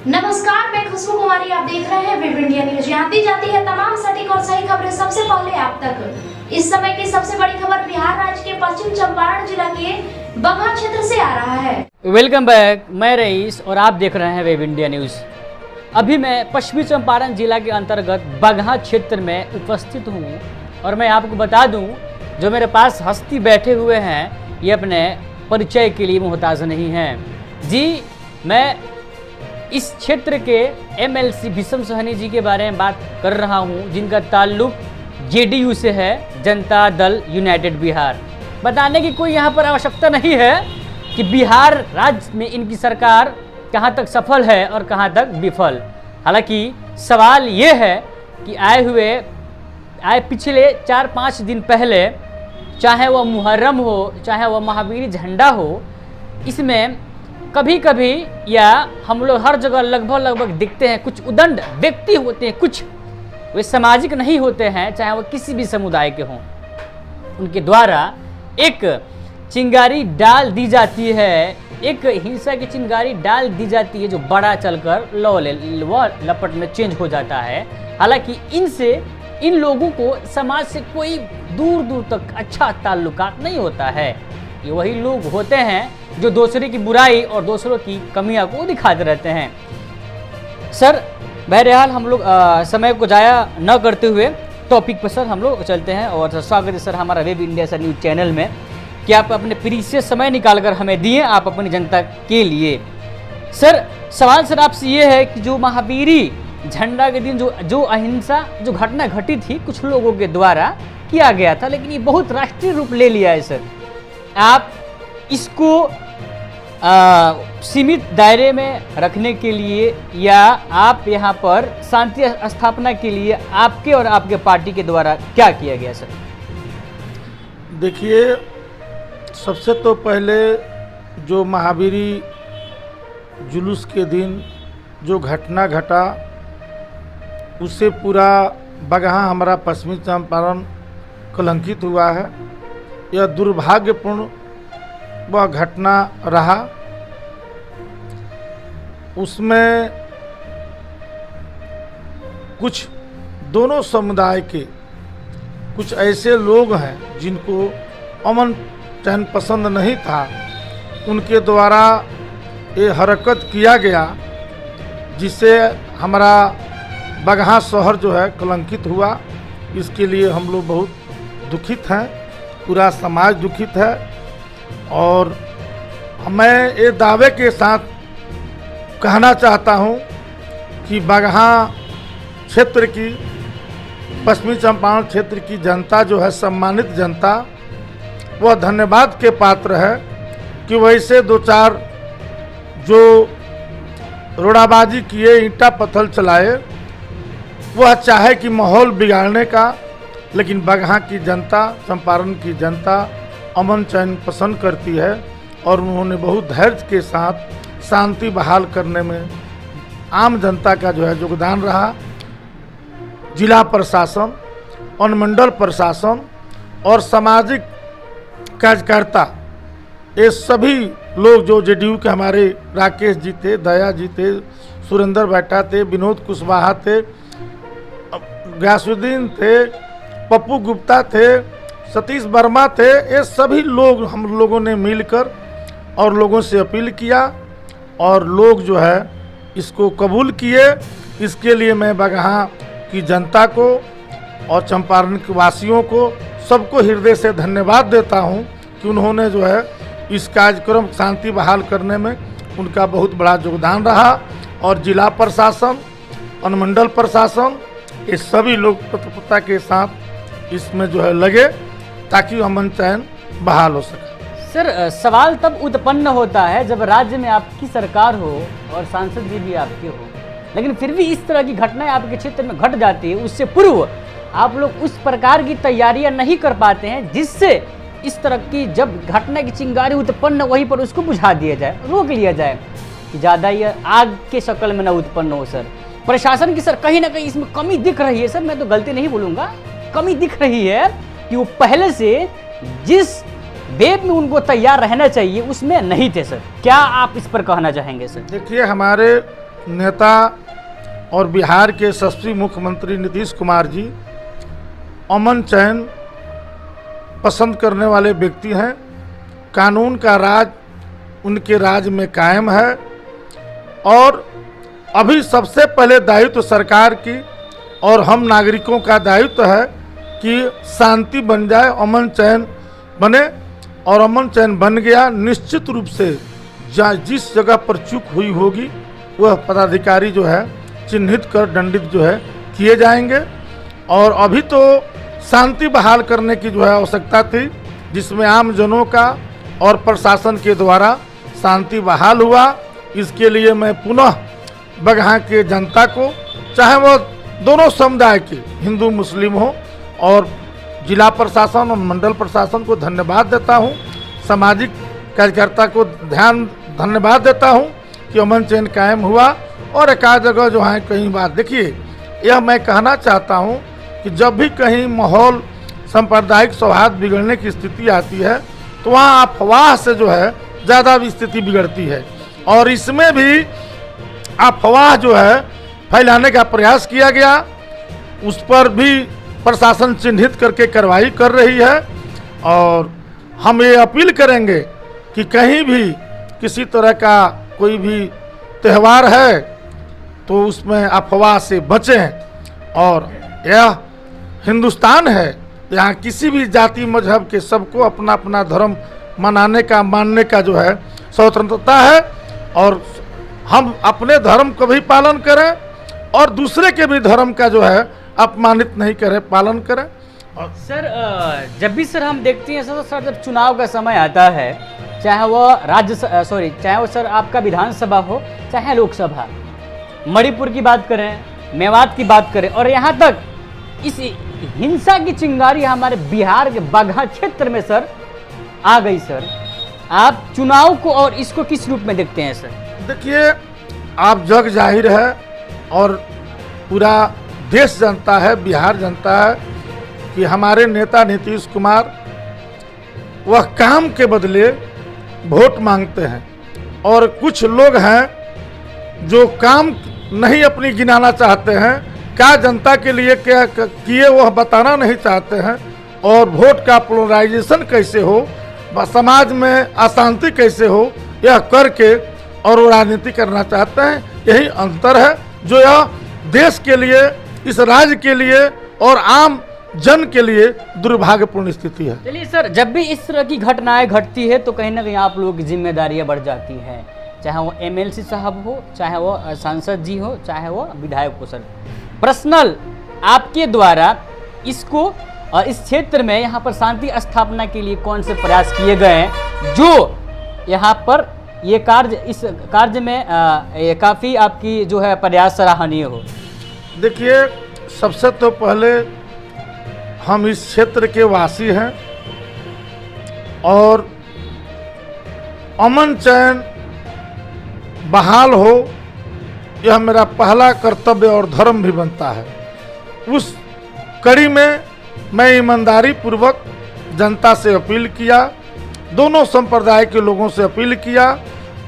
नमस्कार, मैं खुशबू कुमारी। आप देख रहे हैं वेब इंडिया न्यूज। यहाँ दी जाती है तमाम सटीक और सही खबरें सबसे पहले आप तक। इस समय की सबसे बड़ी खबर बिहार राज्य के पश्चिम चंपारण जिला के बगहा क्षेत्र से आ रहा है। वेलकम बैक, मैं रईस और आप देख रहे हैं वेब इंडिया न्यूज। अभी मैं पश्चिमी चंपारण जिला के अंतर्गत बगहा क्षेत्र में उपस्थित हूँ और मैं आपको बता दूँ, जो मेरे पास हस्ती बैठे हुए हैं ये अपने परिचय के लिए मोहताज नहीं हैं। जी, मैं इस क्षेत्र के एमएलसी भीषम सहनी जी के बारे में बात कर रहा हूं, जिनका ताल्लुक जेडीयू से है, जनता दल यूनाइटेड बिहार। बताने की कोई यहां पर आवश्यकता नहीं है कि बिहार राज्य में इनकी सरकार कहां तक सफल है और कहां तक विफल। हालांकि सवाल ये है कि आए पिछले 4-5 दिन पहले, चाहे वह मुहर्रम हो, चाहे वह महावीर झंडा हो, इसमें कभी कभी या हम लोग हर जगह लगभग दिखते हैं कुछ उदंड व्यक्ति होते हैं, कुछ वे सामाजिक नहीं होते हैं, चाहे वो किसी भी समुदाय के हों, उनके द्वारा एक चिंगारी डाल दी जाती है, एक हिंसा की चिंगारी डाल दी जाती है जो बड़ा चलकर लपट में चेंज हो जाता है। हालांकि इन लोगों को समाज से कोई दूर दूर तक अच्छा ताल्लुकात नहीं होता है। ये वही लोग होते हैं जो दूसरे की बुराई और दूसरों की कमियां को दिखाते रहते हैं। सर, बहरहाल हम लोग समय को जाया न करते हुए टॉपिक पर सर हम लोग चलते हैं। और स्वागत है सर हमारा web India sir news channel में कि आप अपने प्रीशियस समय निकालकर हमें दिए, आप अपनी जनता के लिए। सर, सवाल सर आपसे ये है कि जो महावीरी झंडा के दिन जो अहिंसा जो घटना घटी थी कुछ लोगों के द्वारा किया गया था, लेकिन ये बहुत राष्ट्रीय रूप ले लिया है सर। आप इसको सीमित दायरे में रखने के लिए या आप यहाँ पर शांति स्थापना के लिए आपके और आपके पार्टी के द्वारा क्या किया गया सर? देखिए, सबसे तो पहले जो महावीरी जुलूस के दिन जो घटना घटा उससे पूरा बगहा हमारा पश्चिमी चंपारण कलंकित हुआ है। यह दुर्भाग्यपूर्ण वह घटना रहा। उसमें कुछ दोनों समुदाय के कुछ ऐसे लोग हैं जिनको अमन चैन पसंद नहीं था, उनके द्वारा ये हरकत किया गया जिससे हमारा बगहा शहर जो है कलंकित हुआ। इसके लिए हम लोग बहुत दुखित हैं, पूरा समाज दुखित है। और मैं ये दावे के साथ कहना चाहता हूँ कि बगहा क्षेत्र की, पश्चिमी चंपारण क्षेत्र की जनता जो है, सम्मानित जनता, वह धन्यवाद के पात्र है कि वैसे 2-4 जो रोड़ाबाजी किए, ईंटा पत्थर चलाए, वह चाहे कि माहौल बिगाड़ने का, लेकिन बगहा की जनता, चंपारण की जनता अमन चैन पसंद करती है और उन्होंने बहुत धैर्य के साथ शांति बहाल करने में आम जनता का जो है योगदान रहा। जिला प्रशासन, अनुमंडल प्रशासन और सामाजिक कार्यकर्ता, ये सभी लोग जो जेडीयू के हमारे राकेश जी थे, दया जी थे, सुरेंद्र बैठा थे, विनोद कुशवाहा थे, गयासुद्दीन थे, पप्पू गुप्ता थे, सतीश वर्मा थे, ये सभी लोग हम लोगों ने मिलकर और लोगों से अपील किया और लोग जो है इसको कबूल किए। इसके लिए मैं बगहा की जनता को और चंपारण के वासियों को सबको हृदय से धन्यवाद देता हूं कि उन्होंने जो है इस कार्यक्रम शांति बहाल करने में उनका बहुत बड़ा योगदान रहा। और जिला प्रशासन, अनुमंडल प्रशासन, ये सभी लोग तत्परता के साथ इसमें जो है लगे ताकि अमन चैन बहाल हो सके। सर, सवाल तब उत्पन्न होता है जब राज्य में आपकी सरकार हो और सांसद जी भी आपके हो, लेकिन फिर भी इस तरह की घटनाएं आपके क्षेत्र में घट जाती है। उससे पूर्व आप लोग उस प्रकार की तैयारियां नहीं कर पाते हैं जिससे इस तरह की जब घटना की चिंगारी उत्पन्न वहीं पर उसको बुझा दिया जाए, रोक लिया जाए कि ज़्यादा यह आग के शक्ल में न उत्पन्न हो। सर, प्रशासन की सर कहीं ना कहीं इसमें कमी दिख रही है। सर, मैं तो गलती नहीं बोलूँगा, कमी दिख रही है कि वो पहले से जिस वेब में उनको तैयार रहना चाहिए उसमें नहीं थे। सर, क्या आप इस पर कहना चाहेंगे? सर, देखिए, हमारे नेता और बिहार के यशस्वी मुख्यमंत्री नीतीश कुमार जी अमन चैन पसंद करने वाले व्यक्ति हैं। कानून का राज उनके राज में कायम है और अभी सबसे पहले दायित्व सरकार की और हम नागरिकों का दायित्व है कि शांति बन जाए, अमन चैन बने। और अमन चैन बन गया, निश्चित रूप से जिस जगह पर चूक हुई होगी वह पदाधिकारी जो है चिन्हित कर दंडित जो है किए जाएंगे। और अभी तो शांति बहाल करने की जो है आवश्यकता थी, जिसमें आम जनों का और प्रशासन के द्वारा शांति बहाल हुआ। इसके लिए मैं पुनः बगहा के जनता को, चाहे वो दोनों समुदाय के हिंदू मुस्लिम हो, और जिला प्रशासन और मंडल प्रशासन को धन्यवाद देता हूँ। सामाजिक कार्यकर्ता को धन्यवाद देता हूँ कि अमन चैन कायम हुआ। और एक आध जगह जो है कहीं बात देखिए, यह मैं कहना चाहता हूँ कि जब भी कहीं माहौल सांप्रदायिक सौहार्द बिगड़ने की स्थिति आती है तो वहाँ अफवाह से जो है ज़्यादा भी स्थिति बिगड़ती है। और इसमें भी अफवाह जो है फैलाने का प्रयास किया गया, उस पर भी प्रशासन चिन्हित करके कार्रवाई कर रही है। और हम ये अपील करेंगे कि कहीं भी किसी तरह का कोई भी त्यौहार है तो उसमें अफवाह से बचें। और यह हिंदुस्तान है, यहाँ किसी भी जाति मजहब के सबको अपना अपना धर्म मनाने का मानने का जो है स्वतंत्रता है। और हम अपने धर्म को भी पालन करें और दूसरे के भी धर्म का जो है अपमानित नहीं करें, पालन करें। और सर जब भी सर हम देखते हैं सर जब चुनाव का समय आता है, चाहे वो चाहे वो सर आपका विधानसभा हो चाहे लोकसभा, मणिपुर की बात करें, मेवात की बात करें, और यहाँ तक इस हिंसा की चिंगारी हमारे बिहार के बगहा क्षेत्र में सर आ गई। सर आप चुनाव को और इसको किस रूप में देखते हैं सर? देखिए, आप जग जाहिर है और पूरा देश जानता है, बिहार जानता है कि हमारे नेता नीतीश कुमार वह काम के बदले वोट मांगते हैं। और कुछ लोग हैं जो काम नहीं अपनी गिनाना चाहते हैं, क्या जनता के लिए क्या किए वह बताना नहीं चाहते हैं, और वोट का पोलराइजेशन कैसे हो, समाज में अशांति कैसे हो, यह करके और वो राजनीति करना चाहते हैं। यही अंतर है जो यह देश के लिए, इस राज्य के लिए और आम जन के लिए दुर्भाग्यपूर्ण स्थिति है। चलिए सर, जब भी इस तरह की घटनाएं घटती है तो कहीं ना कहीं आप लोगों की जिम्मेदारियां बढ़ जाती हैं, चाहे वो एमएलसी साहब हो, चाहे वो सांसद जी हो, चाहे वो विधायक हो। सर पर्सनल आपके द्वारा इसको और इस क्षेत्र में यहाँ पर शांति स्थापना के लिए कौन से प्रयास किए गए हैं जो यहाँ पर ये कार्य, इस कार्य में काफ़ी आपकी जो है प्रयास सराहनीय हो? देखिए, सबसे तो पहले हम इस क्षेत्र के वासी हैं और अमन चैन बहाल हो यह मेरा पहला कर्तव्य और धर्म भी बनता है। उस कड़ी में मैं ईमानदारी पूर्वक जनता से अपील किया, दोनों संप्रदाय के लोगों से अपील किया,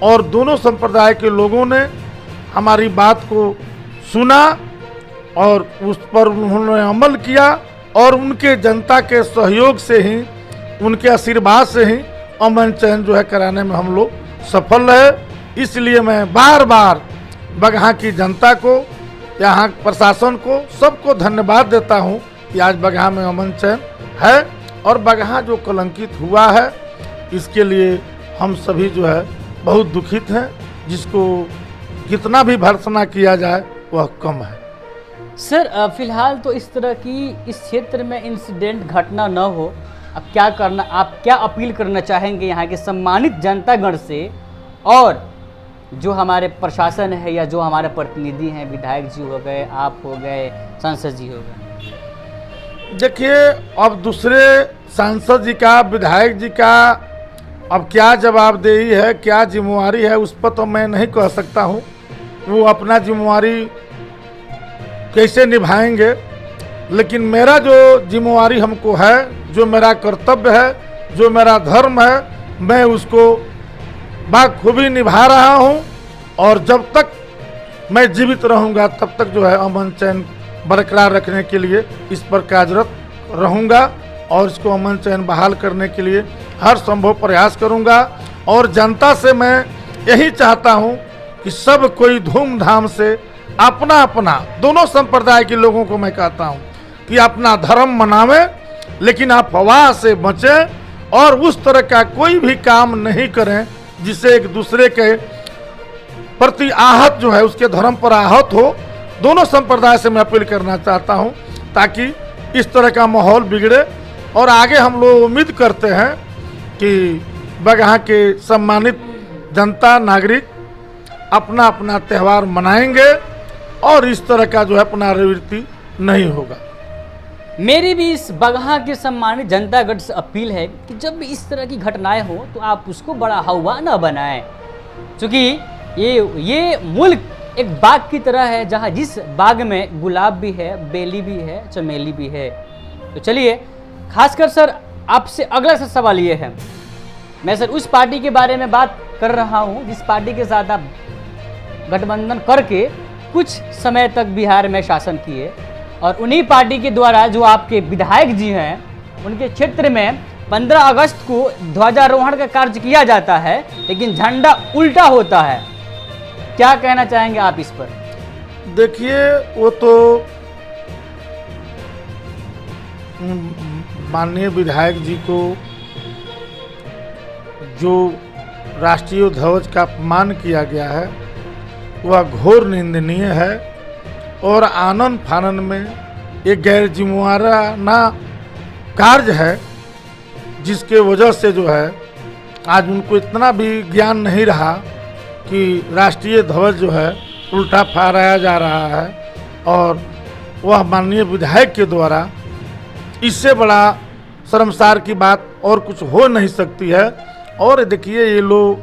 और दोनों संप्रदाय के लोगों ने हमारी बात को सुना और उस पर उन्होंने अमल किया। और उनके जनता के सहयोग से ही, उनके आशीर्वाद से ही अमन चैन जो है कराने में हम लोग सफल रहे। इसलिए मैं बार बार बगहा की जनता को, यहाँ प्रशासन को, सबको धन्यवाद देता हूँ कि आज बगहा में अमन चैन है। और बगहा जो कलंकित हुआ है इसके लिए हम सभी जो है बहुत दुखित हैं, जिसको कितना भी भर्त्सना किया जाए वह कम है। सर फिलहाल तो इस तरह की इस क्षेत्र में इंसिडेंट घटना न हो, अब क्या करना, आप क्या अपील करना चाहेंगे यहाँ के सम्मानित जनतागण से, और जो हमारे प्रशासन है या जो हमारे प्रतिनिधि हैं, विधायक जी हो गए, आप हो गए, सांसद जी हो गए? देखिए, अब दूसरे सांसद जी का, विधायक जी का अब क्या जवाबदेही है, क्या जिम्मेवारी है, उस पर तो मैं नहीं कह सकता हूँ। वो अपना जिम्मेवारी कैसे निभाएंगे, लेकिन मेरा जो जिम्मेवारी हमको है, जो मेरा कर्तव्य है, जो मेरा धर्म है, मैं उसको बाखूबी निभा रहा हूँ। और जब तक मैं जीवित रहूंगा तब तक जो है अमन चैन बरकरार रखने के लिए इस पर कार्यरत रहूंगा और इसको अमन चैन बहाल करने के लिए हर संभव प्रयास करूंगा। और जनता से मैं यही चाहता हूं कि सब कोई धूमधाम से अपना अपना, दोनों संप्रदाय के लोगों को मैं कहता हूं कि अपना धर्म मनावें, लेकिन अफवाह से बचें और उस तरह का कोई भी काम नहीं करें जिससे एक दूसरे के प्रति आहत जो है, उसके धर्म पर आहत हो। दोनों संप्रदाय से मैं अपील करना चाहता हूं ताकि इस तरह का माहौल बिगड़े और आगे हम लोग उम्मीद करते हैं कि बगहा के सम्मानित जनता नागरिक अपना अपना त्यौहार मनाएंगे और इस तरह का जो है पुनरावृत्ति नहीं होगा। मेरी भी इस बगहा के सम्मानित जनतागढ़ से अपील है कि जब भी इस तरह की घटनाएं हो तो आप उसको बड़ा हवा न बनाएं, क्योंकि ये मुल्क एक बाग की तरह है जहां जिस बाग में गुलाब भी है, बेली भी है, चमेली भी है। तो चलिए, खासकर सर आपसे अगला सवाल ये है, मैं सर उस पार्टी के बारे में बात कर रहा हूं जिस पार्टी के साथ आप गठबंधन करके कुछ समय तक बिहार में शासन किए और उन्हीं पार्टी के द्वारा जो आपके विधायक जी हैं उनके क्षेत्र में 15 अगस्त को ध्वजारोहण का कार्य किया जाता है लेकिन झंडा उल्टा होता है। क्या कहना चाहेंगे आप इस पर? देखिए, वो तो माननीय विधायक जी को जो राष्ट्रीय ध्वज का अपमान किया गया है वह घोर निंदनीय है और आनन फानन में एक गैर जिम्मेवाराना कार्य है जिसके वजह से जो है आज उनको इतना भी ज्ञान नहीं रहा कि राष्ट्रीय ध्वज जो है उल्टा फहराया जा रहा है और वह माननीय विधायक के द्वारा इससे बड़ा शर्मसार की बात और कुछ हो नहीं सकती है। और देखिए, ये लोग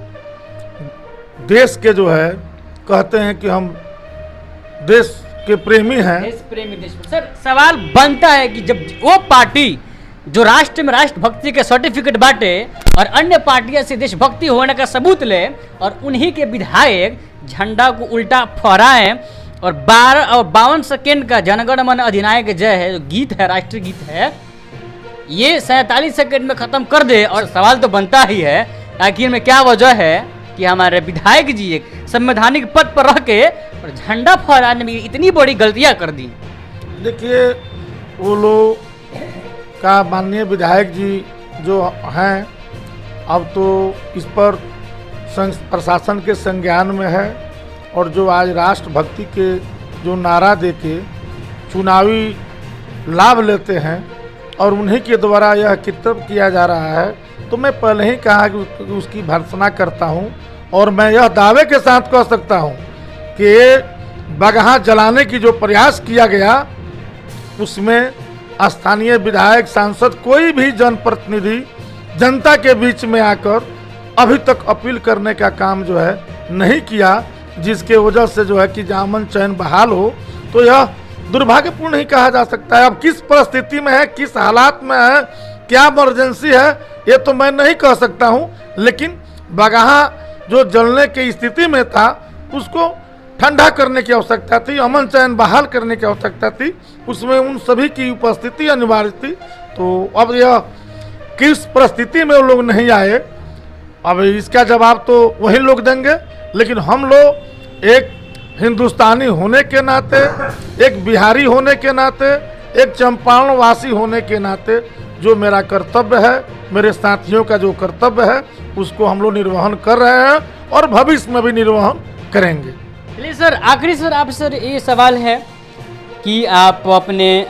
देश के जो है कहते हैं कि हम देश के प्रेमी हैं। देश प्रेमी सर, सवाल बनता है कि जब वो पार्टी जो राष्ट्र में राष्ट्रभक्ति के सर्टिफिकेट बांटे और अन्य पार्टियों से देशभक्ति होने का सबूत ले और उन्हीं के विधायक झंडा को उल्टा फहराएं और 12 और 52 सेकेंड का जनगण मन अधिनायक जय है जो गीत है, राष्ट्रीय गीत है, ये 47 सेकेंड में खत्म कर दे। और सवाल तो बनता ही है आखिर में क्या वजह है कि हमारे विधायक जी एक संवैधानिक पद पर रह के और झंडा फहराने में इतनी बड़ी गलतियां कर दी। देखिए, वो लोग का माननीय विधायक जी जो हैं अब तो इस पर प्रशासन के संज्ञान में है और जो आज राष्ट्रभक्ति के जो नारा देके चुनावी लाभ लेते हैं और उन्हीं के द्वारा यह कृत्य किया जा रहा है, तो मैं पहले ही कहा कि उसकी भर्त्सना करता हूं और मैं यह दावे के साथ कह सकता हूं कि बगहा जलाने की जो प्रयास किया गया उसमें स्थानीय विधायक, सांसद, कोई भी जनप्रतिनिधि जनता के बीच में आकर अभी तक अपील करने का काम जो है नहीं किया, जिसके वजह से जो है कि अमन चैन बहाल हो, तो यह दुर्भाग्यपूर्ण ही कहा जा सकता है। अब किस परिस्थिति में है, किस हालात में है, क्या इमरजेंसी है, ये तो मैं नहीं कह सकता हूँ, लेकिन बगहा जो जलने की स्थिति में था उसको ठंडा करने की आवश्यकता थी, अमन चैन बहाल करने की आवश्यकता थी, उसमें उन सभी की उपस्थिति अनिवार्य थी। तो अब यह किस परिस्थिति में वो लोग नहीं आए, अब इसका जवाब तो वही लोग देंगे, लेकिन हम लोग एक हिंदुस्तानी होने के नाते, एक बिहारी होने के नाते, एक चंपारण वासी होने के नाते जो मेरा कर्तव्य है, मेरे साथियों का जो कर्तव्य है, उसको हम लोग निर्वहन कर रहे हैं और भविष्य में भी निर्वहन करेंगे। चलिए सर, आखिरी सर आप सर ये सवाल है कि आप अपने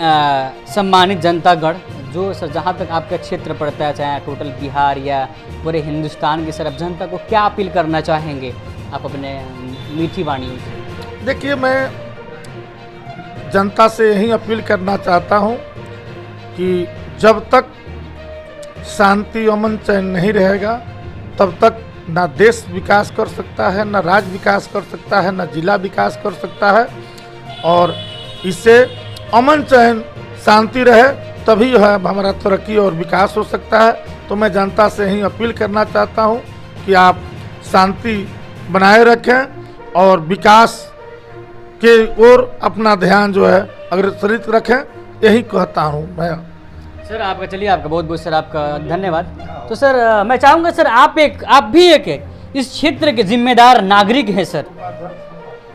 सम्मानित जनतागढ़ जो सर जहाँ तक आपका क्षेत्र पड़ता है, चाहे टोटल बिहार या पूरे हिंदुस्तान की सर, आप जनता को क्या अपील करना चाहेंगे आप अपने मीठी वाणियों से? देखिए, मैं जनता से यही अपील करना चाहता हूँ कि जब तक शांति अमन चैन नहीं रहेगा तब तक ना देश विकास कर सकता है, ना राज्य विकास कर सकता है, ना जिला विकास कर सकता है। और इससे अमन चैन शांति रहे तभी जो है हमारा तरक्की और विकास हो सकता है। तो मैं जनता से यही अपील करना चाहता हूँ कि आप शांति बनाए रखें और विकास के ओर अपना ध्यान जो है अग्रसरित रखें, यही कहता हूँ मैं। सर आपका, चलिए आपका बहुत बहुत सर आपका धन्यवाद। तो सर मैं चाहूँगा सर आप भी एक इस क्षेत्र के जिम्मेदार नागरिक हैं सर,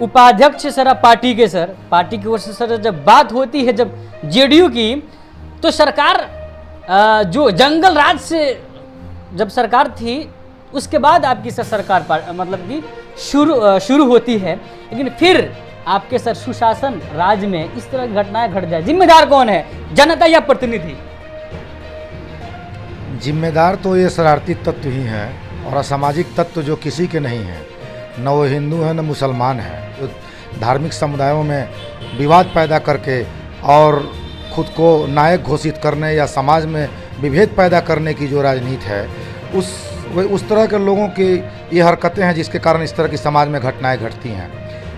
उपाध्यक्ष सर आप पार्टी के सर, पार्टी की ओर से सर जब बात होती है जब जेडीयू की, तो सरकार जो जंगल राज से जब सरकार थी उसके बाद आपकी सर सरकार मतलब कि शुरू होती है, लेकिन फिर आपके सर सुशासन राज में इस तरह की घटनाएं घट जाए, जिम्मेदार कौन है, जनता या प्रतिनिधि? जिम्मेदार तो ये शरारती तत्व ही हैं और असामाजिक तत्व जो किसी के नहीं हैं, न वो हिंदू हैं न मुसलमान हैं, जो धार्मिक समुदायों में विवाद पैदा करके और खुद को नायक घोषित करने या समाज में विभेद पैदा करने की जो राजनीति है, उस तरह के लोगों की ये हरकतें हैं जिसके कारण इस तरह की समाज में घटनाएं घटती हैं।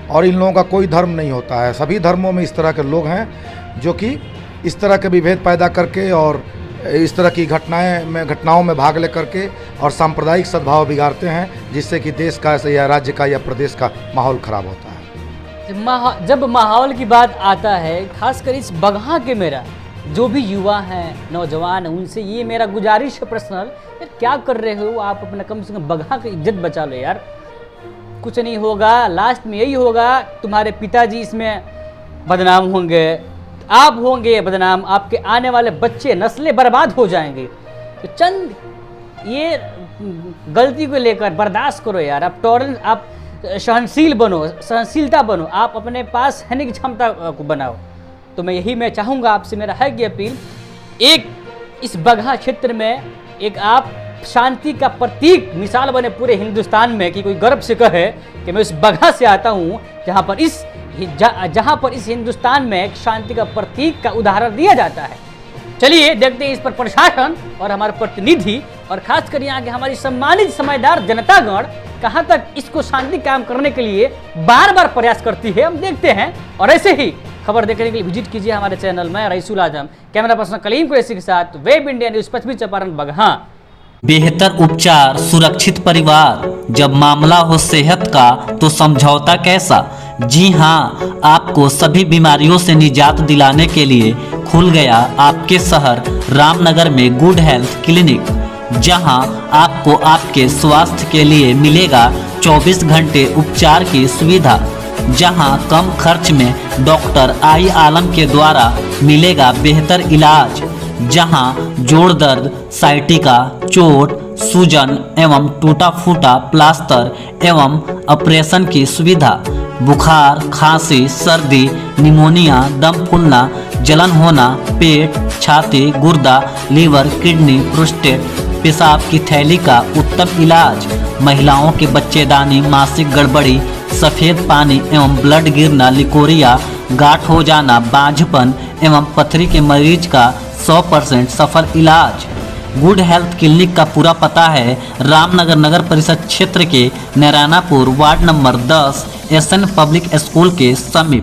और इन लोगों का कोई धर्म नहीं होता है, सभी धर्मों में इस तरह के लोग हैं जो कि इस तरह के विभेद पैदा करके और इस तरह की घटनाओं में भाग ले करके और सांप्रदायिक सद्भाव बिगाड़ते हैं, जिससे कि देश का या राज्य का या प्रदेश का माहौल खराब होता है। जब माहौल की बात आता है, खासकर इस बगहा के मेरा जो भी युवा हैं, नौजवान, उनसे ये मेरा गुजारिश है पर्सनल, यार क्या कर रहे हो आप, अपना कम से कम बगहा की इज्जत बचा लो यार, कुछ नहीं होगा, लास्ट में यही होगा, तुम्हारे पिताजी इसमें बदनाम होंगे, आप होंगे बदनाम, आपके आने वाले बच्चे नस्लें बर्बाद हो जाएंगे। तो चंद ये गलती को लेकर बर्दाश्त करो यार, आप सहनशील बनो, सहनशीलता बनो, आप अपने पास सहने की क्षमता को बनाओ। तो मैं चाहूँगा आपसे, मेरा है कि अपील, एक इस बगहा क्षेत्र में एक आप शांति का प्रतीक मिसाल बने पूरे हिंदुस्तान में, कि कोई गर्व से कहे कि मैं इस बगहा से आता हूँ जहाँ पर इस हिंदुस्तान में एक शांति का प्रतीक का उदाहरण दिया जाता है। चलिए देखते हैं इस पर प्रशासन और हमारे प्रतिनिधि और खासकर यहाँ के हमारी सम्मानित समझदार जनतागण कहाँ तक इसको शांति कायम करने के लिए बार बार प्रयास करती है, हम देखते हैं। और ऐसे ही खबर देखने के लिए विजिट कीजिए हमारे चैनल में। रईसुल आजम, कैमरा पर्सन कलीम कुरैशी के साथ, वेब इंडिया न्यूज, पश्चिमी चंपारण, बगहा। बेहतर उपचार, सुरक्षित परिवार, जब मामला हो सेहत का तो समझौता कैसा। जी हाँ, आपको सभी बीमारियों से निजात दिलाने के लिए खुल गया आपके शहर रामनगर में गुड हेल्थ क्लिनिक, जहां आपको आपके स्वास्थ्य के लिए मिलेगा 24 घंटे उपचार की सुविधा, जहां कम खर्च में डॉक्टर आई आलम के द्वारा मिलेगा बेहतर इलाज, जहां जोड़ दर्द, साइटिका, चोट, सूजन एवं टूटा फूटा प्लास्टर एवं ऑपरेशन की सुविधा, बुखार, खांसी, सर्दी, निमोनिया, दम फूलना, जलन होना, पेट, छाती, गुर्दा, लीवर, किडनी, प्रोस्टेट, पेशाब की थैली का उत्तम इलाज, महिलाओं के बच्चेदानी, मासिक गड़बड़ी, सफ़ेद पानी एवं ब्लड गिरना, लिकोरिया, गांठ हो जाना, बांझपन एवं पथरी के मरीज का 100% सफल इलाज। गुड हेल्थ क्लिनिक का पूरा पता है रामनगर नगर परिषद क्षेत्र के Narayanapur ward number 10 SN public school के समीप।